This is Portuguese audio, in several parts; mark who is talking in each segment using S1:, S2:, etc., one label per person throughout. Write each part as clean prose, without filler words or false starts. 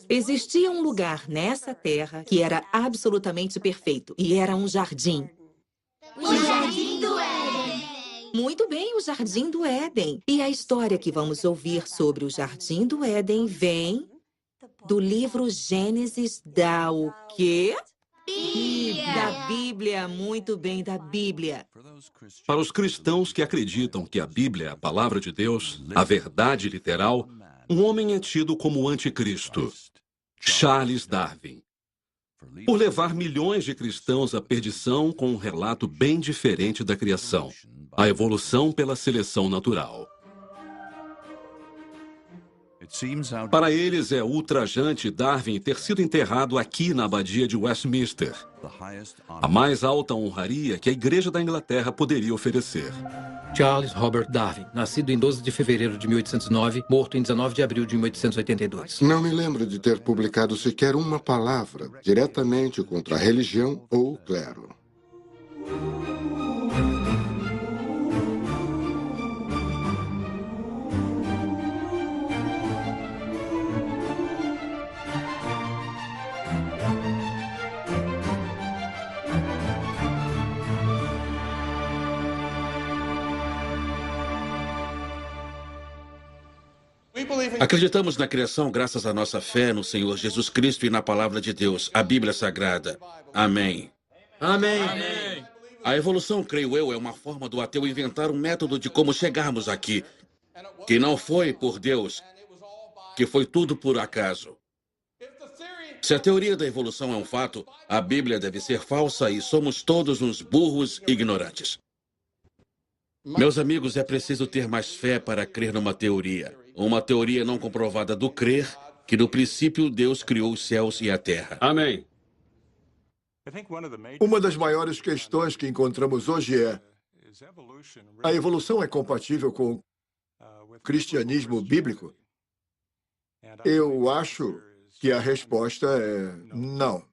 S1: Existia um lugar nessa terra que era absolutamente perfeito, e era um jardim.
S2: O Jardim do Éden.
S1: Muito bem, o Jardim do Éden. E a história que vamos ouvir sobre o Jardim do Éden vem do livro Gênesis da o quê? Da Bíblia, muito bem, da Bíblia.
S3: Para os cristãos que acreditam que a Bíblia é a palavra de Deus, a verdade literal, um homem é tido como o anticristo, Charles Darwin. Por levar milhões de cristãos à perdição com um relato bem diferente da criação, a evolução pela seleção natural. Para eles é ultrajante Darwin ter sido enterrado aqui na abadia de Westminster, a mais alta honraria que a Igreja da Inglaterra poderia oferecer.
S4: Charles Robert Darwin, nascido em 12 de fevereiro de 1809, morto em 19 de abril de 1882.
S5: Não me lembro de ter publicado sequer uma palavra diretamente contra a religião ou o clero.
S6: Acreditamos na criação graças à nossa fé no Senhor Jesus Cristo e na Palavra de Deus, a Bíblia Sagrada. Amém.
S4: Amém.
S6: A evolução, creio eu, é uma forma do ateu inventar um método de como chegarmos aqui, que não foi por Deus, que foi tudo por acaso. Se a teoria da evolução é um fato, a Bíblia deve ser falsa e somos todos uns burros ignorantes. Meus amigos, é preciso ter mais fé para crer numa teoria. Uma teoria não comprovada do crer que no princípio Deus criou os céus e a terra.
S3: Amém.
S7: Uma das maiores questões que encontramos hoje é: a evolução é compatível com o cristianismo bíblico? Eu acho que a resposta é não.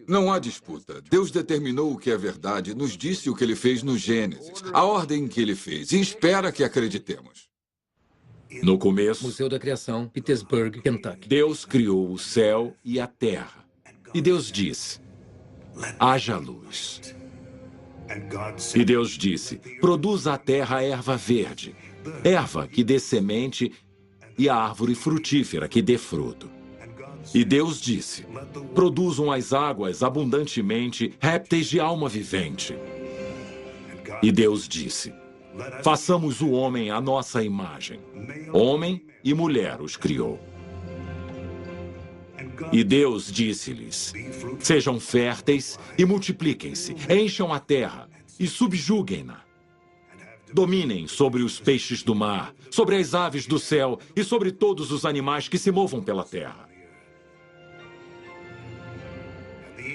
S8: Não há disputa. Deus determinou o que é verdade, nos disse o que ele fez no Gênesis, a ordem que ele fez, e espera que acreditemos.
S3: No começo,
S4: Museu da Criação, Petersburg, Kentucky.
S3: Deus criou o céu e a terra. E Deus disse: haja luz. E Deus disse: produza a terra erva verde, erva que dê semente, e a árvore frutífera que dê fruto. E Deus disse: produzam as águas abundantemente répteis de alma vivente. E Deus disse: façamos o homem à nossa imagem. Homem e mulher os criou. E Deus disse-lhes: sejam férteis e multipliquem-se, encham a terra e subjuguem-na. Dominem sobre os peixes do mar, sobre as aves do céu e sobre todos os animais que se movam pela terra.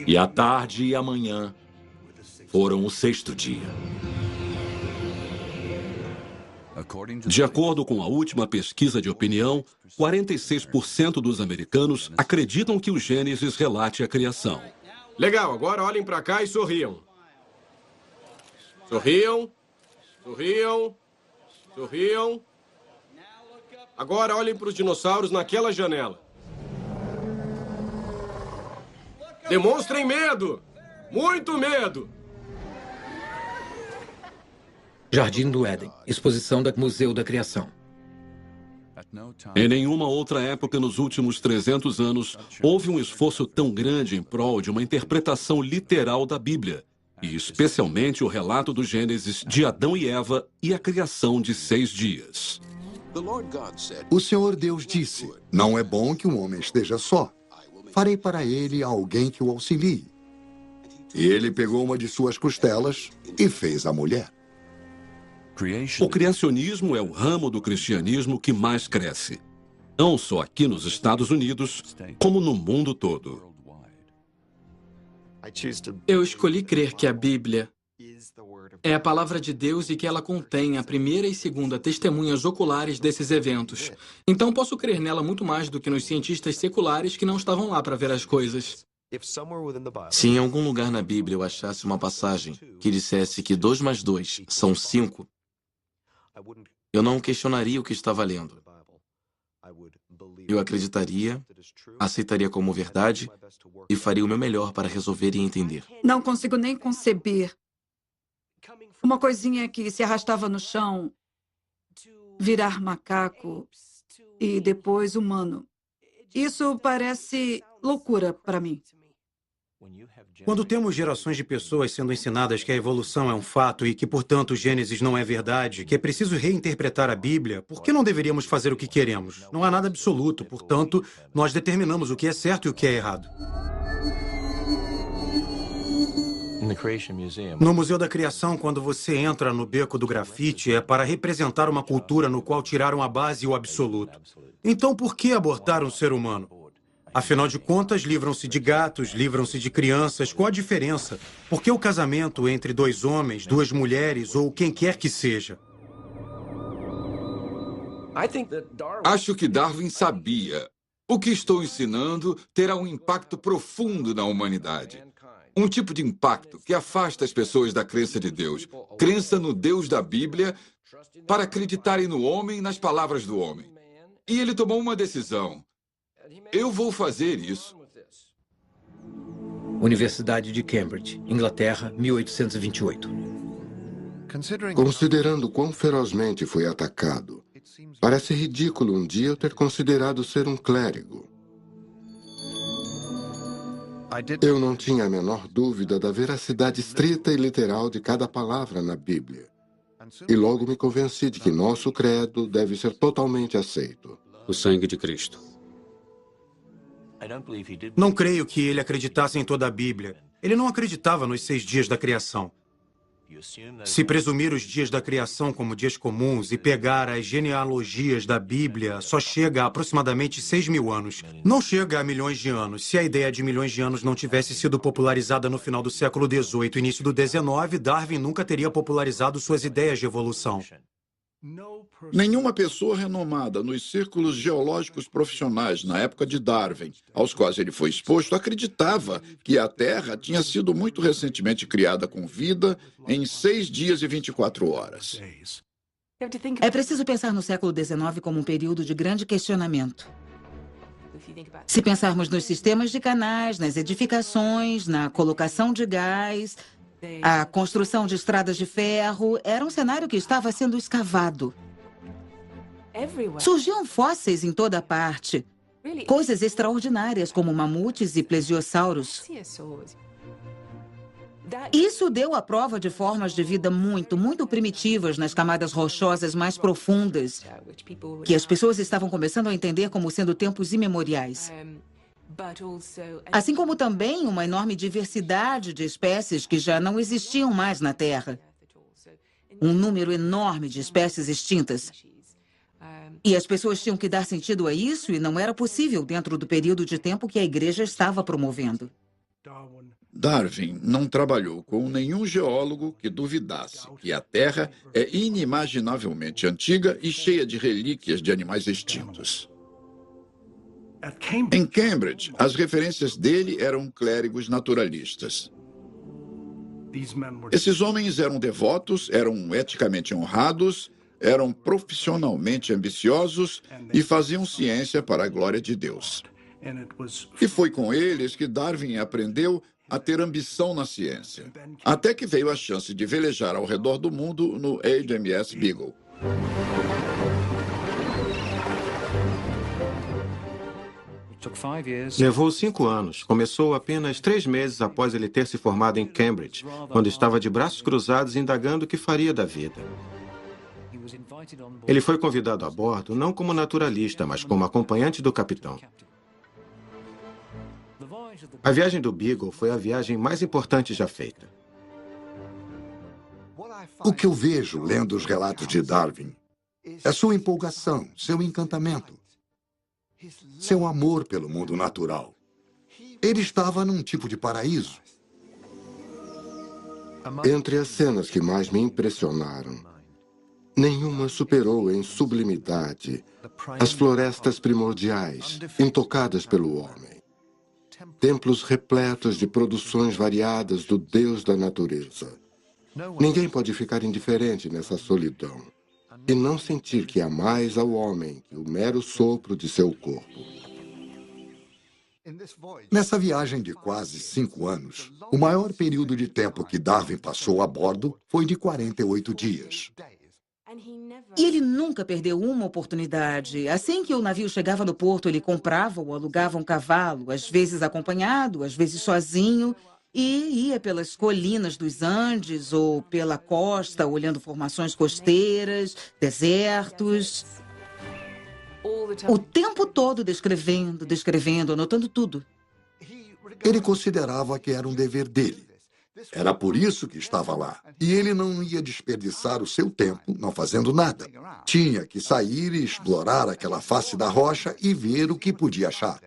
S3: E a tarde e a manhã foram o sexto dia. De acordo com a última pesquisa de opinião, 46% dos americanos acreditam que o Gênesis relate a criação.
S9: Legal, agora olhem para cá e sorriam. Sorriam. Sorriam. Sorriam. Agora olhem para os dinossauros naquela janela. Demonstrem medo! Muito medo!
S4: Jardim do Éden, exposição do Museu da Criação.
S3: Em nenhuma outra época nos últimos 300 anos houve um esforço tão grande em prol de uma interpretação literal da Bíblia, e especialmente o relato do Gênesis de Adão e Eva e a criação de 6 dias.
S5: O Senhor Deus disse: não é bom que um homem esteja só. Farei para ele alguém que o auxilie. E ele pegou uma de suas costelas e fez a mulher.
S3: O criacionismo é o ramo do cristianismo que mais cresce, não só aqui nos Estados Unidos, como no mundo todo.
S10: Eu escolhi crer que a Bíblia é a palavra de Deus e que ela contém a primeira e segunda testemunhas oculares desses eventos. Então posso crer nela muito mais do que nos cientistas seculares que não estavam lá para ver as coisas.
S11: Se em algum lugar na Bíblia eu achasse uma passagem que dissesse que 2 mais 2 são 5, eu não questionaria o que estava lendo. Eu acreditaria, aceitaria como verdade e faria o meu melhor para resolver e entender.
S12: Não consigo nem conceber. Uma coisinha que se arrastava no chão, virar macaco e depois humano. Isso parece loucura para mim.
S13: Quando temos gerações de pessoas sendo ensinadas que a evolução é um fato e que, portanto, Gênesis não é verdade, que é preciso reinterpretar a Bíblia, por que não deveríamos fazer o que queremos? Não há nada absoluto, portanto, nós determinamos o que é certo e o que é errado. No Museu da Criação, quando você entra no beco do grafite, é para representar uma cultura no qual tiraram a base e o absoluto. Então, por que abortar um ser humano? Afinal de contas, livram-se de gatos, livram-se de crianças. Qual a diferença? Por que o casamento entre dois homens, duas mulheres ou quem quer que seja?
S8: Acho que Darwin sabia. O que estou ensinando terá um impacto profundo na humanidade. Um tipo de impacto que afasta as pessoas da crença de Deus. Crença no Deus da Bíblia para acreditarem no homem e nas palavras do homem. E ele tomou uma decisão. Eu vou fazer isso.
S4: Universidade de Cambridge, Inglaterra, 1828.
S5: Considerando quão ferozmente foi atacado, parece ridículo um dia eu ter considerado ser um clérigo. Eu não tinha a menor dúvida da veracidade estrita e literal de cada palavra na Bíblia. E logo me convenci de que nosso credo deve ser totalmente aceito.
S14: O sangue de Cristo.
S13: Não creio que ele acreditasse em toda a Bíblia. Ele não acreditava nos 6 dias da criação. Se presumir os dias da criação como dias comuns e pegar as genealogias da Bíblia, só chega a aproximadamente 6.000 anos. Não chega a milhões de anos. Se a ideia de milhões de anos não tivesse sido popularizada no final do século XVIII e início do XIX, Darwin nunca teria popularizado suas ideias de evolução.
S15: Nenhuma pessoa renomada nos círculos geológicos profissionais na época de Darwin, aos quais ele foi exposto, acreditava que a Terra tinha sido muito recentemente criada com vida em 6 dias e 24 horas.
S1: É preciso pensar no século XIX como um período de grande questionamento. Se pensarmos nos sistemas de canais, nas edificações, na colocação de gás, a construção de estradas de ferro, era um cenário que estava sendo escavado. Surgiam fósseis em toda parte. Coisas extraordinárias, como mamutes e plesiosauros. Isso deu a prova de formas de vida muito primitivas nas camadas rochosas mais profundas, que as pessoas estavam começando a entender como sendo tempos imemoriais. Assim como também uma enorme diversidade de espécies que já não existiam mais na Terra. Um número enorme de espécies extintas. E as pessoas tinham que dar sentido a isso e não era possível dentro do período de tempo que a igreja estava promovendo.
S15: Darwin não trabalhou com nenhum geólogo que duvidasse que a Terra é inimaginavelmente antiga e cheia de relíquias de animais extintos. Em Cambridge, as referências dele eram clérigos naturalistas. Esses homens eram devotos, eram eticamente honrados, eram profissionalmente ambiciosos e faziam ciência para a glória de Deus. E foi com eles que Darwin aprendeu a ter ambição na ciência, até que veio a chance de velejar ao redor do mundo no HMS Beagle.
S14: Levou 5 anos. Começou apenas 3 meses após ele ter se formado em Cambridge, quando estava de braços cruzados indagando o que faria da vida. Ele foi convidado a bordo não como naturalista, mas como acompanhante do capitão. A viagem do Beagle foi a viagem mais importante já feita.
S5: O que eu vejo lendo os relatos de Darwin é sua empolgação, seu encantamento, seu amor pelo mundo natural. Ele estava num tipo de paraíso. Entre as cenas que mais me impressionaram, nenhuma superou em sublimidade as florestas primordiais, intocadas pelo homem. Templos repletos de produções variadas do Deus da natureza. Ninguém pode ficar indiferente nessa solidão.
S16: e não sentir que há mais ao homem que o mero sopro de seu corpo.
S5: Nessa viagem de quase 5 anos, o maior período de tempo que Darwin passou a bordo foi de 48 dias.
S17: E ele nunca perdeu uma oportunidade. Assim que o navio chegava no porto, ele comprava ou alugava um cavalo, às vezes acompanhado, às vezes sozinho, e ia pelas colinas dos Andes ou pela costa, olhando formações costeiras, desertos. O tempo todo descrevendo, anotando tudo.
S5: Ele considerava que era um dever dele. Era por isso que estava lá. E ele não ia desperdiçar o seu tempo não fazendo nada. Tinha que sair e explorar aquela face da rocha e ver o que podia achar.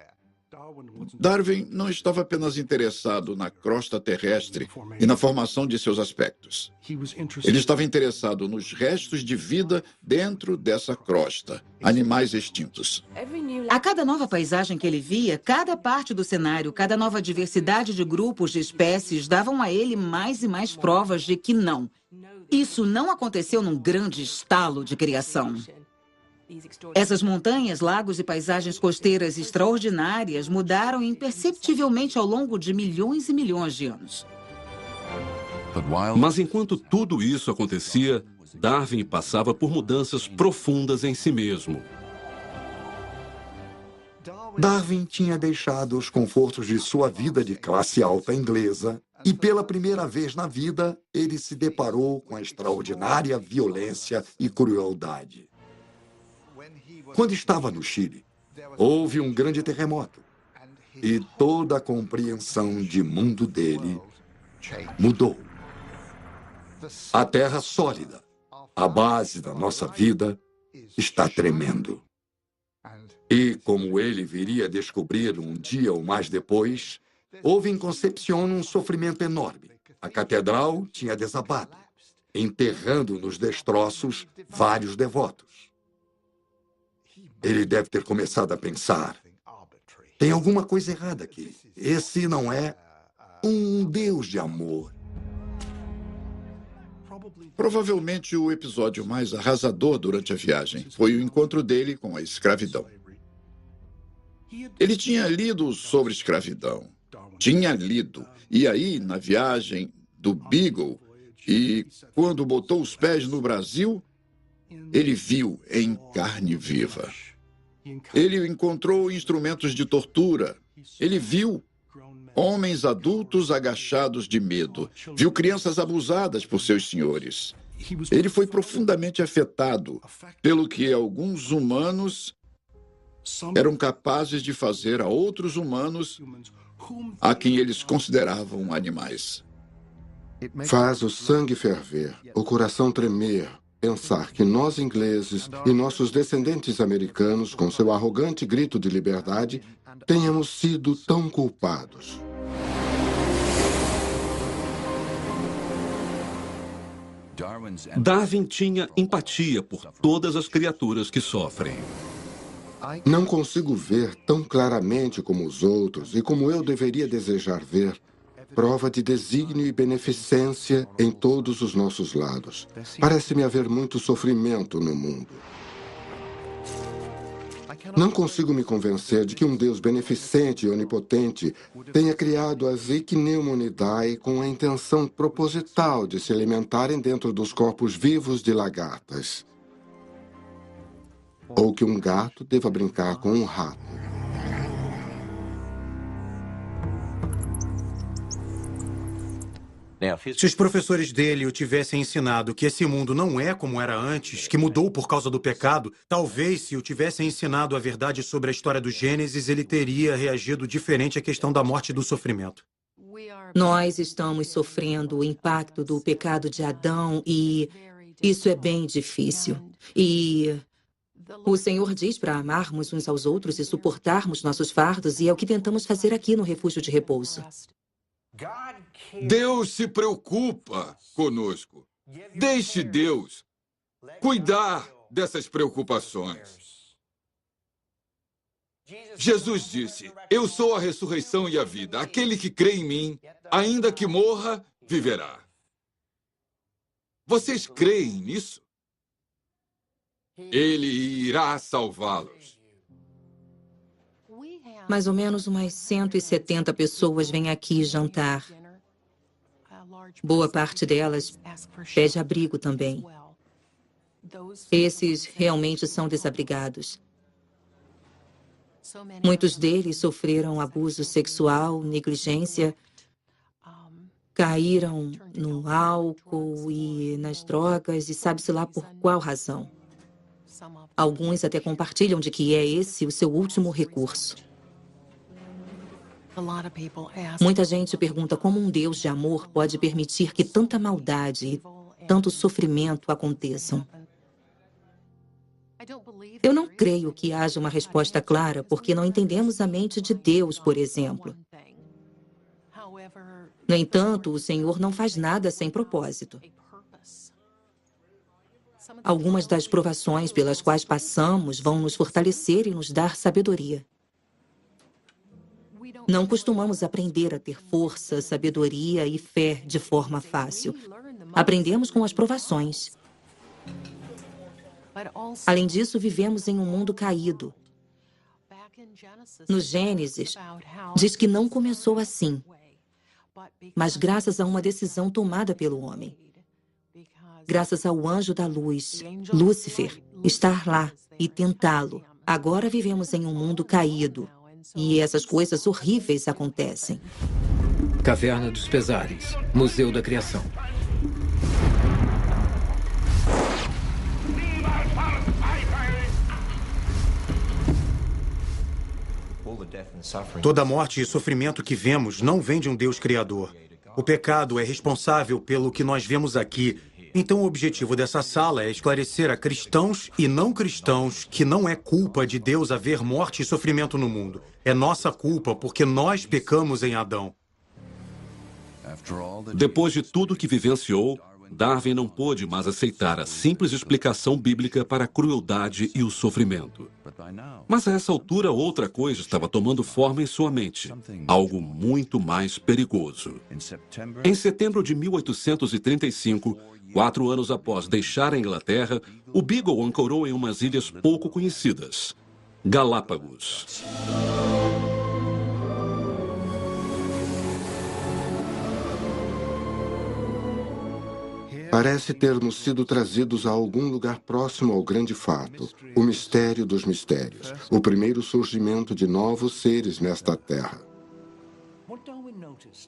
S15: Darwin não estava apenas interessado na crosta terrestre e na formação de seus aspectos. Ele estava interessado nos restos de vida dentro dessa crosta, animais extintos.
S17: A cada nova paisagem que ele via, cada parte do cenário, cada nova diversidade de grupos de espécies davam a ele mais e mais provas de que não. Isso não aconteceu num grande estalo de criação. Essas montanhas, lagos e paisagens costeiras extraordinárias mudaram imperceptivelmente ao longo de milhões e milhões de anos.
S18: Mas enquanto tudo isso acontecia, Darwin passava por mudanças profundas em si mesmo.
S5: Darwin tinha deixado os confortos de sua vida de classe alta inglesa e, pela primeira vez na vida, ele se deparou com a extraordinária violência e crueldade. Quando estava no Chile, houve um grande terremoto e toda a compreensão de mundo dele mudou. A terra sólida, a base da nossa vida, está tremendo. E, como ele viria a descobrir um dia ou mais depois, houve em Concepción um sofrimento enorme. A catedral tinha desabado, enterrando nos destroços vários devotos. Ele deve ter começado a pensar: tem alguma coisa errada aqui. Esse não é um Deus de amor.
S15: Provavelmente o episódio mais arrasador durante a viagem foi o encontro dele com a escravidão. Ele tinha lido sobre escravidão. Tinha lido. E aí, na viagem do Beagle, e quando botou os pés no Brasil, ele viu em carne viva. Ele encontrou instrumentos de tortura. Ele viu homens adultos agachados de medo. Viu crianças abusadas por seus senhores. Ele foi profundamente afetado pelo que alguns humanos eram capazes de fazer a outros humanos a quem eles consideravam animais.
S16: Faz o sangue ferver, o coração tremer, pensar que nós ingleses e nossos descendentes americanos, com seu arrogante grito de liberdade, tenhamos sido tão culpados.
S18: Darwin tinha empatia por todas as criaturas que sofrem.
S16: Não consigo ver tão claramente como os outros e como eu deveria desejar ver prova de desígnio e beneficência em todos os nossos lados. Parece-me haver muito sofrimento no mundo. Não consigo me convencer de que um Deus beneficente e onipotente tenha criado as Ichneumonidae com a intenção proposital de se alimentarem dentro dos corpos vivos de lagartas. Ou que um gato deva brincar com um rato.
S13: Se os professores dele o tivessem ensinado que esse mundo não é como era antes, que mudou por causa do pecado, talvez se o tivessem ensinado a verdade sobre a história do Gênesis, ele teria reagido diferente à questão da morte e do sofrimento.
S1: Nós estamos sofrendo o impacto do pecado de Adão e isso é bem difícil. E o Senhor diz para amarmos uns aos outros e suportarmos nossos fardos, e é o que tentamos fazer aqui no Refúgio de Repouso.
S8: Deus se preocupa conosco. Deixe Deus cuidar dessas preocupações. Jesus disse: eu sou a ressurreição e a vida. Aquele que crê em mim, ainda que morra, viverá. Vocês creem nisso? Ele irá salvá-los.
S1: Mais ou menos umas 170 pessoas vêm aqui jantar. Boa parte delas pede abrigo também. Esses realmente são desabrigados. Muitos deles sofreram abuso sexual, negligência, caíram no álcool e nas drogas, e sabe-se lá por qual razão. Alguns até compartilham de que é esse o seu último recurso. Muita gente pergunta como um Deus de amor pode permitir que tanta maldade e tanto sofrimento aconteçam. Eu não creio que haja uma resposta clara, porque não entendemos a mente de Deus, por exemplo. No entanto, o Senhor não faz nada sem propósito. Algumas das provações pelas quais passamos vão nos fortalecer e nos dar sabedoria. Não costumamos aprender a ter força, sabedoria e fé de forma fácil. Aprendemos com as provações. Além disso, vivemos em um mundo caído. No Gênesis, diz que não começou assim, mas graças a uma decisão tomada pelo homem. Graças ao anjo da luz, Lúcifer, estar lá e tentá-lo. Agora vivemos em um mundo caído. E essas coisas horríveis acontecem.
S4: Caverna dos Pesares, Museu da Criação.
S13: Toda a morte e sofrimento que vemos não vem de um Deus criador. O pecado é responsável pelo que nós vemos aqui. Então, o objetivo dessa sala é esclarecer a cristãos e não cristãos que não é culpa de Deus haver morte e sofrimento no mundo. É nossa culpa porque nós pecamos em Adão.
S18: Depois de tudo que vivenciou, Darwin não pôde mais aceitar a simples explicação bíblica para a crueldade e o sofrimento. Mas a essa altura, outra coisa estava tomando forma em sua mente. Algo muito mais perigoso. Em setembro de 1835, 4 anos após deixar a Inglaterra, o Beagle ancorou em umas ilhas pouco conhecidas, Galápagos.
S16: Parece termos sido trazidos a algum lugar próximo ao grande fato, o mistério dos mistérios, o primeiro surgimento de novos seres nesta terra.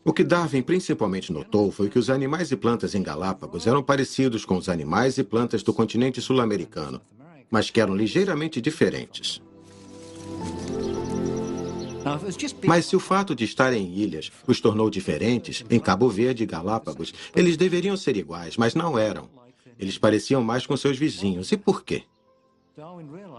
S14: O que Darwin principalmente notou foi que os animais e plantas em Galápagos eram parecidos com os animais e plantas do continente sul-americano, mas que eram ligeiramente diferentes. Mas se o fato de estarem em ilhas os tornou diferentes, em Cabo Verde e Galápagos, eles deveriam ser iguais, mas não eram. Eles pareciam mais com seus vizinhos. E por quê?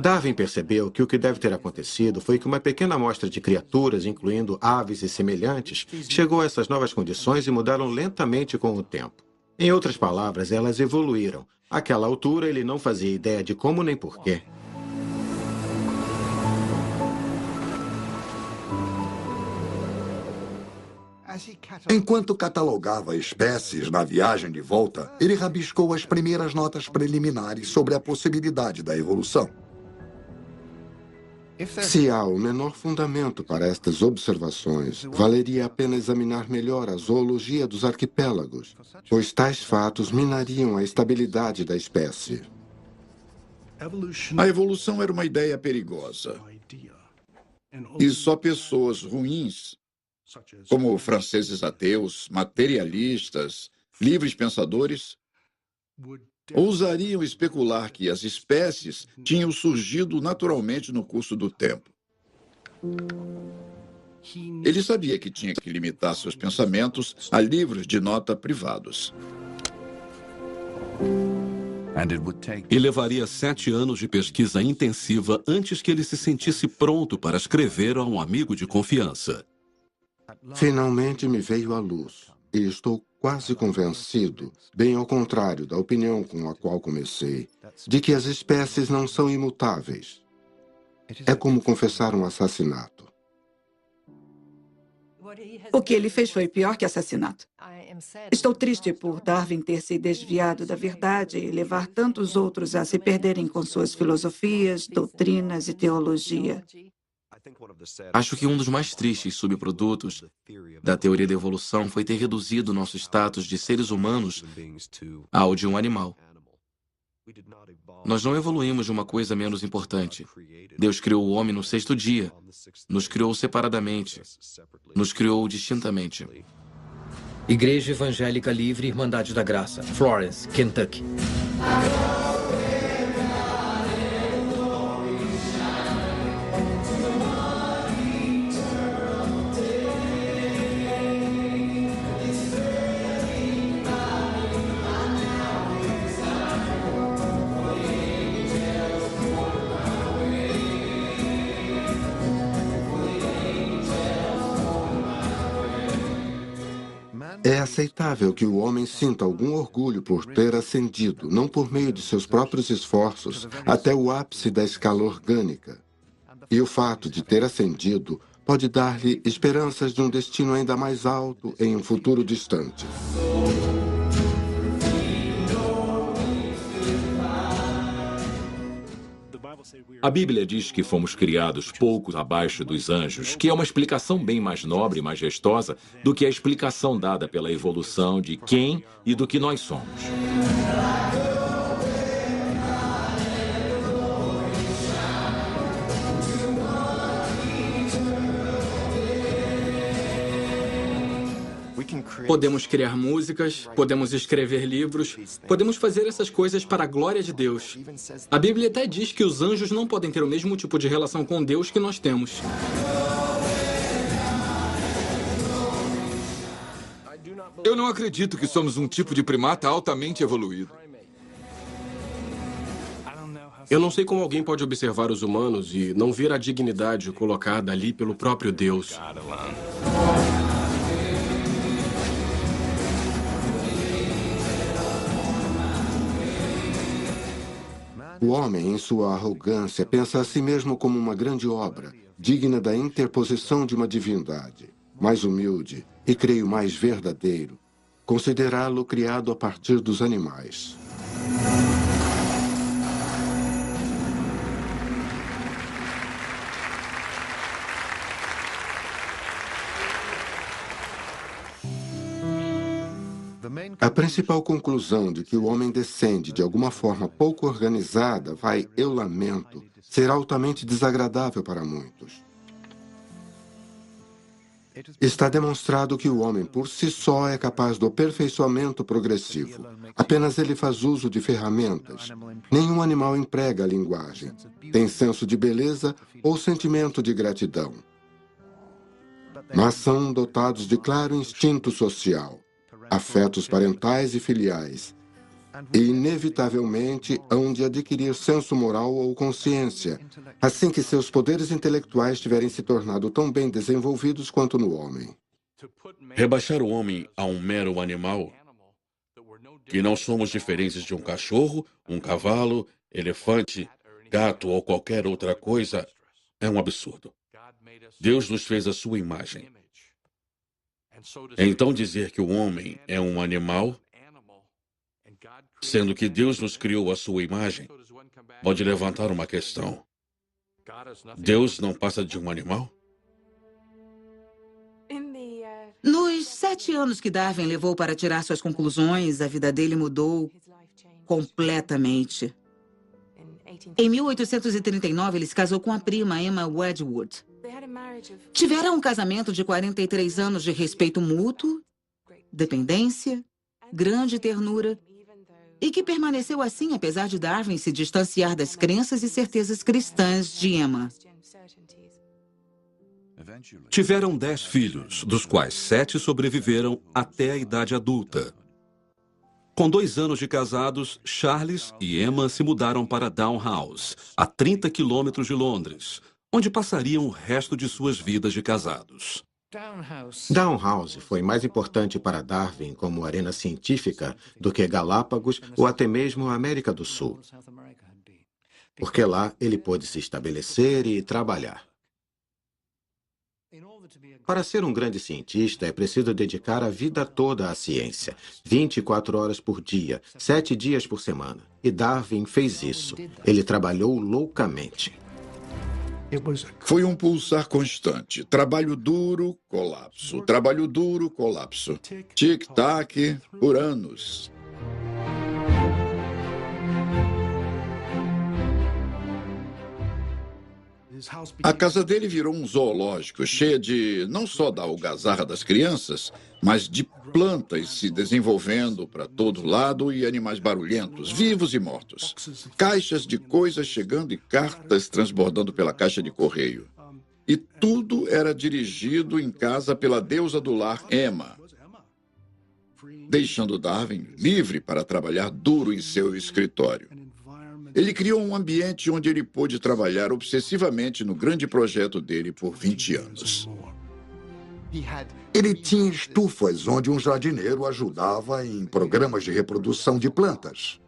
S14: Darwin percebeu que o que deve ter acontecido foi que uma pequena amostra de criaturas, incluindo aves e semelhantes, chegou a essas novas condições e mudaram lentamente com o tempo. Em outras palavras, elas evoluíram. Àquela altura, ele não fazia ideia de como nem porquê.
S5: Enquanto catalogava espécies na viagem de volta, ele rabiscou as primeiras notas preliminares sobre a possibilidade da evolução.
S16: Se há o menor fundamento para estas observações, valeria a pena examinar melhor a zoologia dos arquipélagos, pois tais fatos minariam a estabilidade da espécie.
S15: A evolução era uma ideia perigosa. E só pessoas ruins, como franceses ateus, materialistas, livres pensadores, ousariam especular que as espécies tinham surgido naturalmente no curso do tempo. Ele sabia que tinha que limitar seus pensamentos a livros de nota privados.
S18: E levaria 7 anos de pesquisa intensiva antes que ele se sentisse pronto para escrever a um amigo de confiança.
S16: Finalmente me veio à luz, e estou quase convencido, bem ao contrário da opinião com a qual comecei, de que as espécies não são imutáveis. É como confessar um assassinato.
S12: O que ele fez foi pior que assassinato. Estou triste por Darwin ter se desviado da verdade e levar tantos outros a se perderem com suas filosofias, doutrinas e teologia.
S11: Acho que um dos mais tristes subprodutos da teoria da evolução foi ter reduzido nosso status de seres humanos ao de um animal. Nós não evoluímos de uma coisa menos importante. Deus criou o homem no 6º dia, nos criou separadamente, nos criou distintamente.
S4: Igreja Evangélica Livre Irmandade da Graça, Florence, Kentucky.
S16: É aceitável que o homem sinta algum orgulho por ter ascendido, não por meio de seus próprios esforços, até o ápice da escala orgânica. E o fato de ter ascendido pode dar-lhe esperanças de um destino ainda mais alto em um futuro distante.
S3: A Bíblia diz que fomos criados pouco abaixo dos anjos, que é uma explicação bem mais nobre e majestosa do que a explicação dada pela evolução de quem e do que nós somos.
S10: Podemos criar músicas, podemos escrever livros, podemos fazer essas coisas para a glória de Deus. A Bíblia até diz que os anjos não podem ter o mesmo tipo de relação com Deus que nós temos.
S8: Eu não acredito que somos um tipo de primata altamente evoluído.
S9: Eu não sei como alguém pode observar os humanos e não ver a dignidade colocada ali pelo próprio Deus.
S16: O homem, em sua arrogância, pensa a si mesmo como uma grande obra, digna da interposição de uma divindade. Mais humilde, e creio mais verdadeiro, considerá-lo criado a partir dos animais. A principal conclusão de que o homem descende de alguma forma pouco organizada vai, eu lamento, ser altamente desagradável para muitos. Está demonstrado que o homem por si só é capaz do aperfeiçoamento progressivo. Apenas ele faz uso de ferramentas. Nenhum animal emprega a linguagem. Tem senso de beleza ou sentimento de gratidão. Mas são dotados de claro instinto social, afetos parentais e filiais, e inevitavelmente hão de adquirir senso moral ou consciência, assim que seus poderes intelectuais tiverem se tornado tão bem desenvolvidos quanto no homem.
S6: Rebaixar o homem a um mero animal, que não somos diferentes de um cachorro, um cavalo, elefante, gato ou qualquer outra coisa, é um absurdo. Deus nos fez à sua imagem. Então dizer que o homem é um animal, sendo que Deus nos criou à sua imagem, pode levantar uma questão. Deus não passa de um animal?
S17: Nos 7 anos que Darwin levou para tirar suas conclusões, a vida dele mudou completamente. Em 1839, ele se casou com a prima Emma Wedgwood. Tiveram um casamento de 43 anos de respeito mútuo, dependência, grande ternura, e que permaneceu assim apesar de Darwin se distanciar das crenças e certezas cristãs de Emma.
S18: Tiveram 10 filhos, dos quais 7 sobreviveram até a idade adulta. Com 2 anos de casados, Charles e Emma se mudaram para Downhouse, a 30 quilômetros de Londres, onde passariam o resto de suas vidas de casados.
S14: Downhouse foi mais importante para Darwin como arena científica do que Galápagos ou até mesmo a América do Sul, porque lá ele pôde se estabelecer e trabalhar. Para ser um grande cientista, é preciso dedicar a vida toda à ciência. 24 horas por dia, 7 dias por semana. E Darwin fez isso. Ele trabalhou loucamente.
S15: Foi um pulsar constante. Trabalho duro, colapso. Trabalho duro, colapso. Tic-tac por anos. A casa dele virou um zoológico, cheia de não só da algazarra das crianças, mas de plantas se desenvolvendo para todo lado e animais barulhentos, vivos e mortos. Caixas de coisas chegando e cartas transbordando pela caixa de correio. E tudo era dirigido em casa pela deusa do lar, Emma, deixando Darwin livre para trabalhar duro em seu escritório. Ele criou um ambiente onde ele pôde trabalhar obsessivamente no grande projeto dele por 20 anos.
S5: Ele tinha estufas onde um jardineiro ajudava em programas de reprodução de plantas.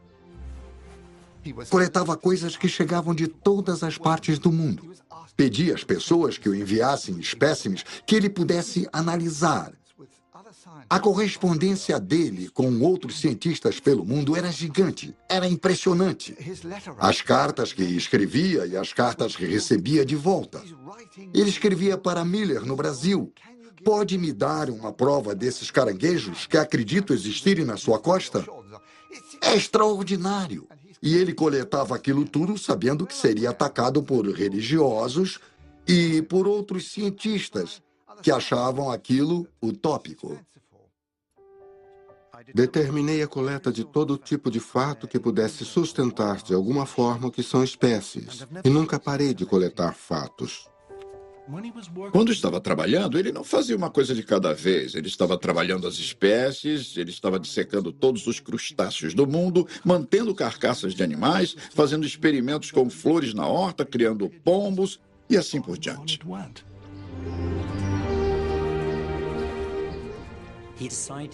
S5: Coletava coisas que chegavam de todas as partes do mundo. Pedia às pessoas que o enviassem espécimes que ele pudesse analisar. A correspondência dele com outros cientistas pelo mundo era gigante, era impressionante. As cartas que escrevia e as cartas que recebia de volta. Ele escrevia para Miller, no Brasil. Pode me dar uma prova desses caranguejos que acredito existirem na sua costa? É extraordinário. E ele coletava aquilo tudo sabendo que seria atacado por religiosos e por outros cientistas que achavam aquilo utópico.
S16: Determinei a coleta de todo tipo de fato que pudesse sustentar de alguma forma o que são espécies. E nunca parei de coletar fatos.
S15: Quando estava trabalhando, ele não fazia uma coisa de cada vez. Ele estava trabalhando as espécies, ele estava dissecando todos os crustáceos do mundo, mantendo carcaças de animais, fazendo experimentos com flores na horta, criando pombos e assim por diante.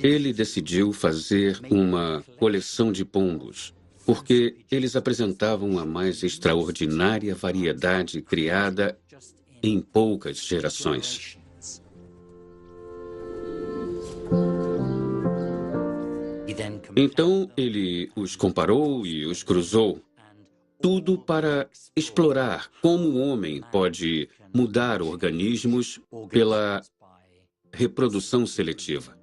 S18: Ele decidiu fazer uma coleção de pombos, porque eles apresentavam a mais extraordinária variedade criada em poucas gerações. Então, ele os comparou e os cruzou, tudo para explorar como o homem pode mudar organismos pela reprodução seletiva.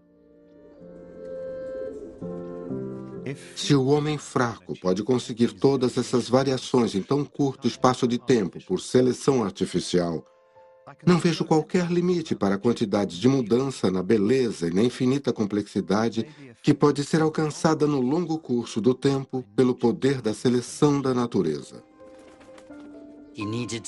S16: Se o homem fraco pode conseguir todas essas variações em tão curto espaço de tempo por seleção artificial, não vejo qualquer limite para a quantidade de mudança na beleza e na infinita complexidade que pode ser alcançada no longo curso do tempo pelo poder da seleção da natureza.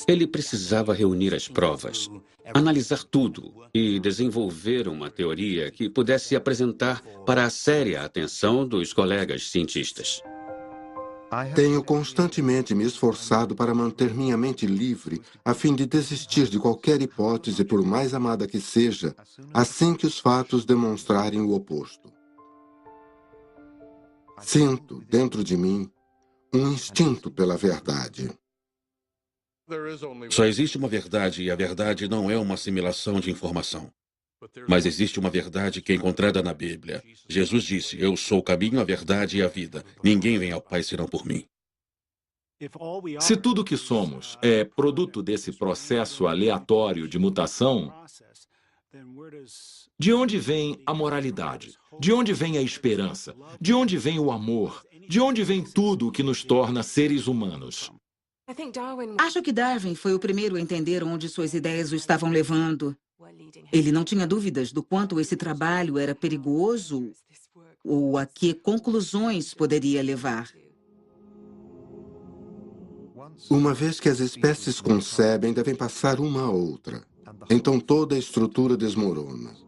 S18: Ele precisava reunir as provas, analisar tudo e desenvolver uma teoria que pudesse apresentar para a séria atenção dos colegas cientistas.
S16: Tenho constantemente me esforçado para manter minha mente livre, a fim de desistir de qualquer hipótese, por mais amada que seja, assim que os fatos demonstrarem o oposto. Sinto, dentro de mim, um instinto pela verdade.
S6: Só existe uma verdade e a verdade não é uma assimilação de informação. Mas existe uma verdade que é encontrada na Bíblia. Jesus disse, eu sou o caminho, a verdade e a vida. Ninguém vem ao Pai senão por mim.
S3: Se tudo que somos é produto desse processo aleatório de mutação, de onde vem a moralidade? De onde vem a esperança? De onde vem o amor? De onde vem tudo o que nos torna seres humanos?
S17: Acho que Darwin foi o primeiro a entender onde suas ideias o estavam levando. Ele não tinha dúvidas do quanto esse trabalho era perigoso ou a que conclusões poderia levar.
S16: Uma vez que as espécies concebem, devem passar uma a outra. Então toda a estrutura desmorona.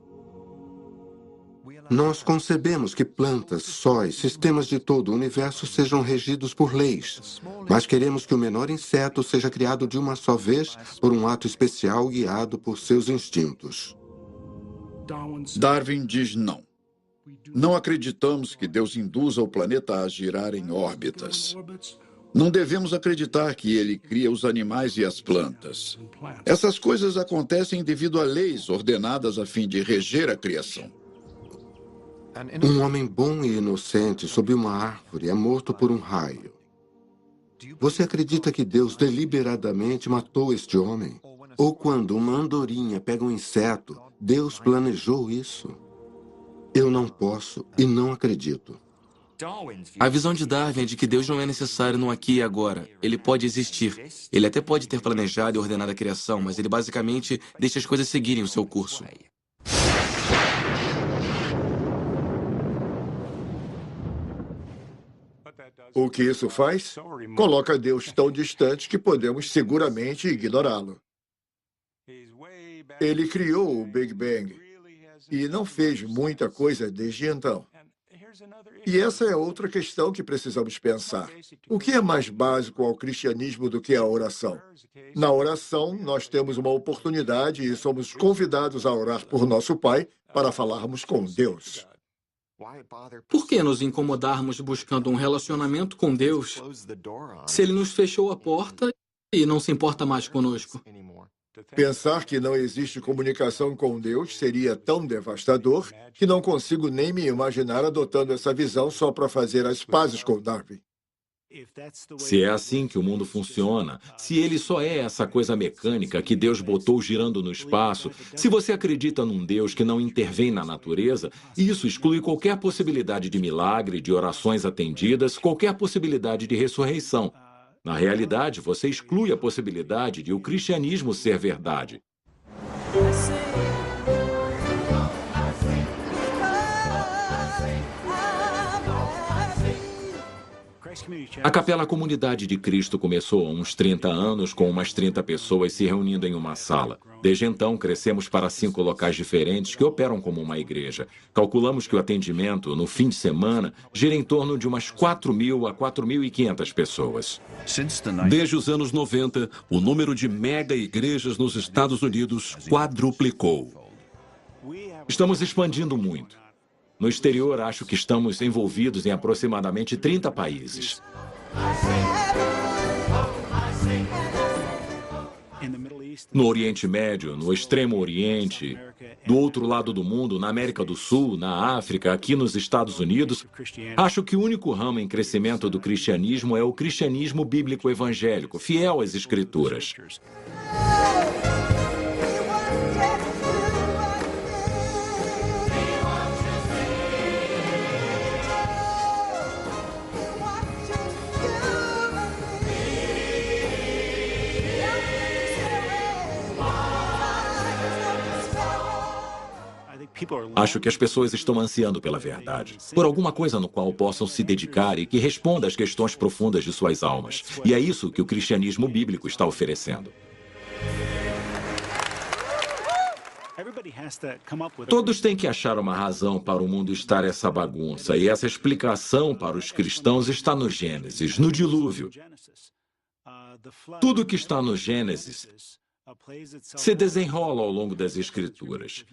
S16: Nós concebemos que plantas, sóis, sistemas de todo o universo sejam regidos por leis, mas queremos que o menor inseto seja criado de uma só vez por um ato especial guiado por seus instintos.
S15: Darwin diz não. Não acreditamos que Deus induza o planeta a girar em órbitas. Não devemos acreditar que ele cria os animais e as plantas. Essas coisas acontecem devido a leis ordenadas a fim de reger a criação.
S16: Um homem bom e inocente sob uma árvore é morto por um raio. Você acredita que Deus deliberadamente matou este homem? Ou quando uma andorinha pega um inseto, Deus planejou isso? Eu não posso e não acredito.
S11: A visão de Darwin é de que Deus não é necessário no aqui e agora. Ele pode existir. Ele até pode ter planejado e ordenado a criação, mas ele basicamente deixa as coisas seguirem o seu curso.
S7: O que isso faz? Coloca Deus tão distante que podemos seguramente ignorá-lo. Ele criou o Big Bang e não fez muita coisa desde então. E essa é outra questão que precisamos pensar. O que é mais básico ao cristianismo do que a oração? Na oração, nós temos uma oportunidade e somos convidados a orar por nosso Pai para falarmos com Deus.
S10: Por que nos incomodarmos buscando um relacionamento com Deus se Ele nos fechou a porta e não se importa mais conosco?
S7: Pensar que não existe comunicação com Deus seria tão devastador que não consigo nem me imaginar adotando essa visão só para fazer as pazes com Darwin.
S3: Se é assim que o mundo funciona, se ele só é essa coisa mecânica que Deus botou girando no espaço, se você acredita num Deus que não intervém na natureza, isso exclui qualquer possibilidade de milagre, de orações atendidas, qualquer possibilidade de ressurreição. Na realidade, você exclui a possibilidade de o cristianismo ser verdade. A Capela Comunidade de Cristo começou há uns 30 anos com umas 30 pessoas se reunindo em uma sala. Desde então, crescemos para 5 locais diferentes que operam como uma igreja. Calculamos que o atendimento, no fim de semana, gira em torno de umas 4.000 a 4.500 pessoas.
S18: Desde os anos 90, o número de mega-igrejas nos Estados Unidos quadruplicou.
S3: Estamos expandindo muito. No exterior, acho que estamos envolvidos em aproximadamente 30 países. No Oriente Médio, no Extremo Oriente, do outro lado do mundo, na América do Sul, na África, aqui nos Estados Unidos, acho que o único ramo em crescimento do cristianismo é o cristianismo bíblico evangélico, fiel às Escrituras. Acho que as pessoas estão ansiando pela verdade, por alguma coisa no qual possam se dedicar e que responda às questões profundas de suas almas. E é isso que o cristianismo bíblico está oferecendo. Todos têm que achar uma razão para o mundo estar essa bagunça, e essa explicação para os cristãos está no Gênesis, no dilúvio. Tudo que está no Gênesis se desenrola ao longo das Escrituras.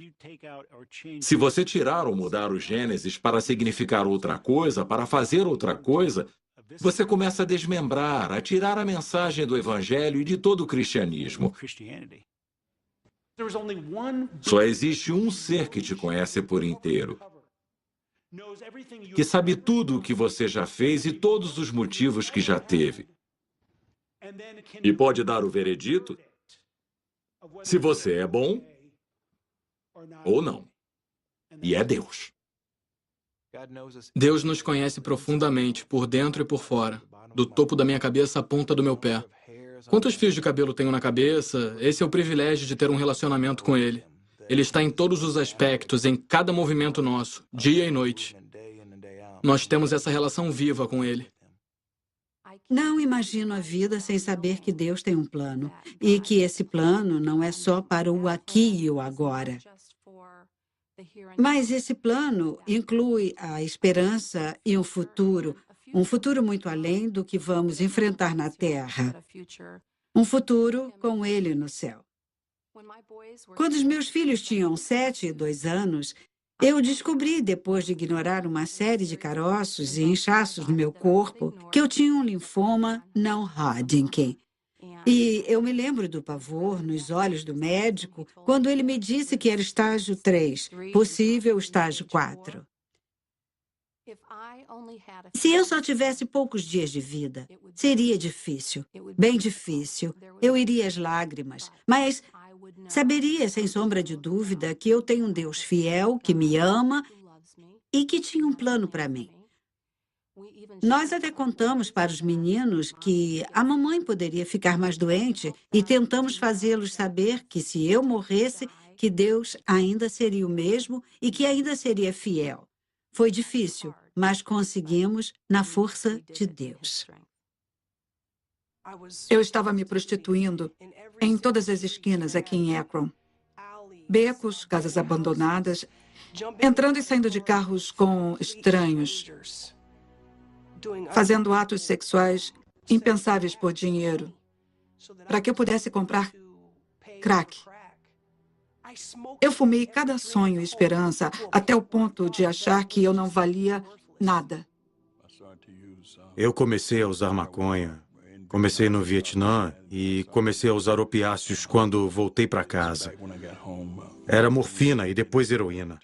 S3: Se você tirar ou mudar o Gênesis para significar outra coisa, para fazer outra coisa, você começa a desmembrar, a tirar a mensagem do Evangelho e de todo o cristianismo. Só existe um ser que te conhece por inteiro, que sabe tudo o que você já fez e todos os motivos que já teve. E pode dar o veredito se você é bom ou não. E é Deus.
S10: Deus nos conhece profundamente, por dentro e por fora, do topo da minha cabeça à ponta do meu pé. Quantos fios de cabelo tenho na cabeça? Esse é o privilégio de ter um relacionamento com Ele. Ele está em todos os aspectos, em cada movimento nosso, dia e noite. Nós temos essa relação viva com Ele.
S12: Não imagino a vida sem saber que Deus tem um plano e que esse plano não é só para o aqui e o agora. Mas esse plano inclui a esperança e um futuro muito além do que vamos enfrentar na Terra. Um futuro com Ele no céu. Quando os meus filhos tinham 7 e 2 anos,
S19: Eu descobri, depois de ignorar uma série de caroços e inchaços no meu corpo, que eu tinha um linfoma não Hodgkin. E eu me lembro do pavor nos olhos do médico quando ele me disse que era estágio 3, possível estágio 4. Se eu só tivesse poucos dias de vida, seria difícil, bem difícil. Eu iria às lágrimas, mas saberia, sem sombra de dúvida, que eu tenho um Deus fiel, que me ama e que tinha um plano para mim. Nós até contamos para os meninos que a mamãe poderia ficar mais doente e tentamos fazê-los saber que se eu morresse, que Deus ainda seria o mesmo e que ainda seria fiel. Foi difícil, mas conseguimos na força de Deus.
S12: Eu estava me prostituindo em todas as esquinas aqui em Akron. Becos, casas abandonadas, entrando e saindo de carros com estranhos, fazendo atos sexuais impensáveis por dinheiro, para que eu pudesse comprar crack. Eu fumei cada sonho e esperança até o ponto de achar que eu não valia nada.
S13: Eu comecei a usar maconha. Comecei no Vietnã e comecei a usar opiáceos quando voltei para casa. Era morfina e depois heroína.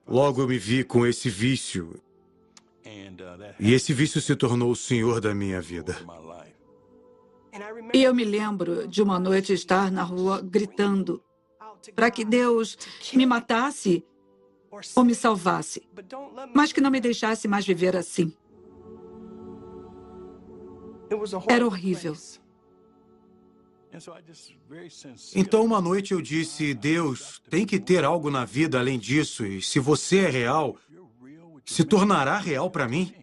S13: Logo eu me vi com esse vício. E esse vício se tornou o senhor da minha vida.
S12: E eu me lembro de uma noite estar na rua gritando para que Deus me matasse ou me salvasse, mas que não me deixasse mais viver assim. Era horrível.
S13: Então, uma noite eu disse, Deus, tem que ter algo na vida além disso, e se você é real, se tornará real para mim?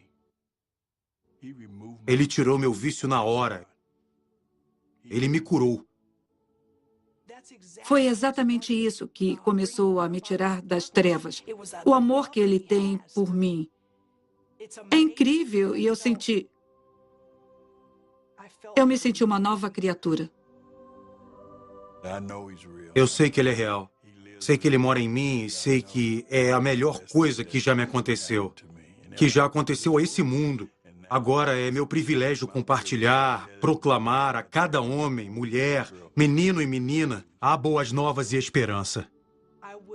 S13: Ele tirou meu vício na hora. Ele me curou.
S12: Foi exatamente isso que começou a me tirar das trevas. O amor que ele tem por mim. É incrível e eu me senti uma nova criatura.
S13: Eu sei que ele é real. Sei que ele mora em mim e sei que é a melhor coisa que já me aconteceu. Que já aconteceu a esse mundo. Agora é meu privilégio compartilhar, proclamar a cada homem, mulher, menino e menina a boas novas e esperança.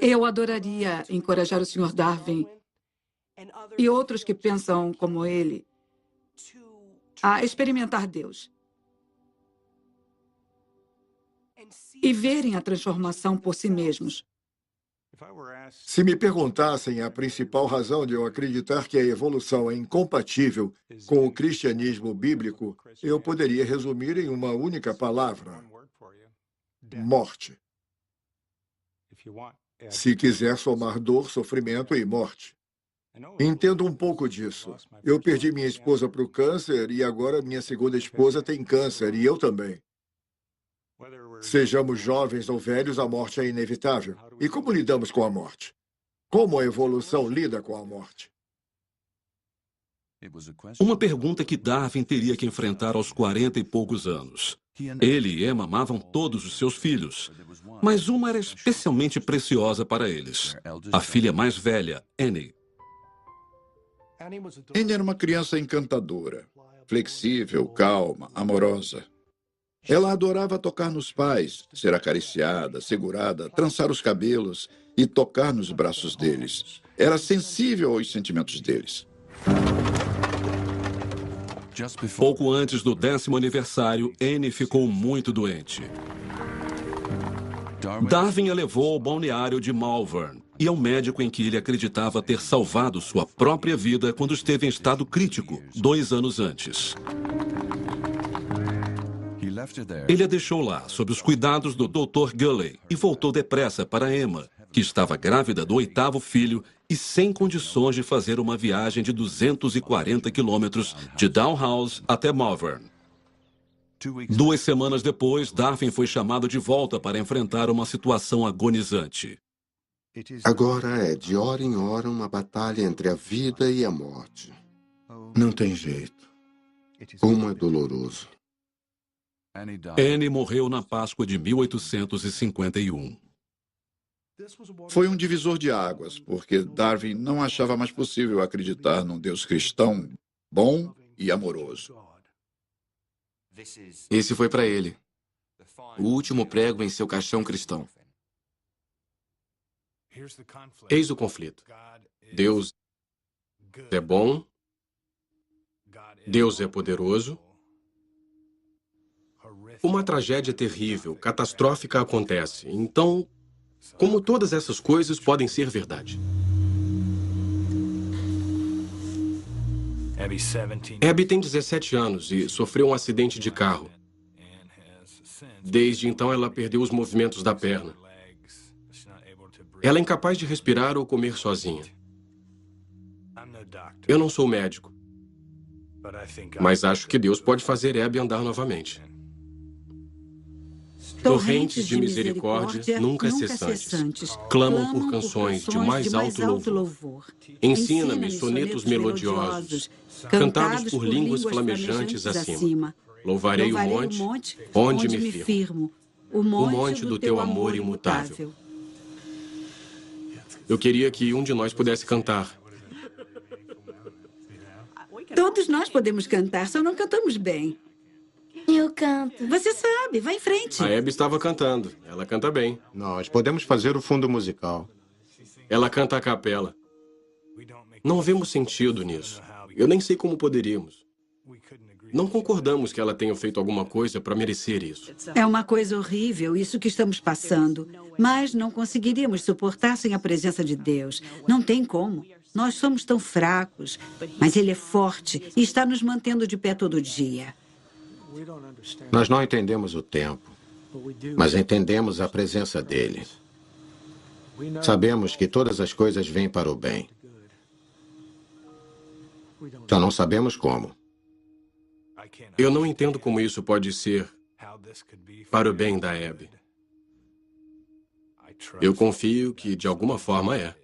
S12: Eu adoraria encorajar o Sr. Darwin e outros que pensam como ele a experimentar Deus e verem a transformação por si mesmos.
S7: Se me perguntassem a principal razão de eu acreditar que a evolução é incompatível com o cristianismo bíblico, eu poderia resumir em uma única palavra: morte. Se quiser somar dor, sofrimento e morte. Entendo um pouco disso. Eu perdi minha esposa para o câncer e agora minha segunda esposa tem câncer e eu também. Sejamos jovens ou velhos, a morte é inevitável. E como lidamos com a morte? Como a evolução lida com a morte?
S18: Uma pergunta que Darwin teria que enfrentar aos 40 e poucos anos. Ele e Emma amavam todos os seus filhos, mas uma era especialmente preciosa para eles. A filha mais velha, Annie.
S15: Annie era uma criança encantadora, flexível, calma, amorosa. Ela adorava tocar nos pais, ser acariciada, segurada, trançar os cabelos e tocar nos braços deles. Era sensível aos sentimentos deles.
S18: Pouco antes do 10º aniversário, Annie ficou muito doente. Darwin a levou ao balneário de Malvern e ao médico em que ele acreditava ter salvado sua própria vida quando esteve em estado crítico, 2 anos antes. Ele a deixou lá, sob os cuidados do Dr. Gulley, e voltou depressa para Emma, que estava grávida do 8º filho e sem condições de fazer uma viagem de 240 quilômetros de Dalhouse até Malvern. 2 semanas depois, Darwin foi chamado de volta para enfrentar uma situação agonizante.
S16: Agora é de hora em hora uma batalha entre a vida e a morte. Não tem jeito. Como é doloroso.
S18: Annie morreu na Páscoa de 1851.
S15: Foi um divisor de águas, porque Darwin não achava mais possível acreditar num Deus cristão bom e amoroso.
S11: Esse foi para ele o último prego em seu caixão cristão.
S9: Eis o conflito. Deus é bom, Deus é poderoso. Uma tragédia terrível, catastrófica acontece. Então, como todas essas coisas podem ser verdade? Abby tem 17 anos e sofreu um acidente de carro. Desde então, ela perdeu os movimentos da perna. Ela é incapaz de respirar ou comer sozinha. Eu não sou médico, mas acho que Deus pode fazer Abby andar novamente. Torrentes de misericórdia nunca cessantes clamam por canções de mais alto louvor. Ensina-me sonetos melodiosos, cantados por línguas flamejantes acima. Louvarei o monte onde me firmo, o monte do teu amor imutável. Eu queria que um de nós pudesse cantar.
S19: Todos nós podemos cantar, só não cantamos bem.
S2: Eu canto.
S19: Você sabe, vai em frente.
S9: A Abby estava cantando. Ela canta bem.
S14: Nós podemos fazer o fundo musical.
S9: Ela canta a capela. Não vemos sentido nisso. Eu nem sei como poderíamos. Não concordamos que ela tenha feito alguma coisa para merecer isso.
S19: É uma coisa horrível isso que estamos passando. Mas não conseguiríamos suportar sem a presença de Deus. Não tem como. Nós somos tão fracos. Mas Ele é forte e está nos mantendo de pé todo dia.
S14: Nós não entendemos o tempo, mas entendemos a presença dele. Sabemos que todas as coisas vêm para o bem. Só não sabemos como.
S9: Eu não entendo como isso pode ser para o bem da Abby. Eu confio que, de alguma forma, é.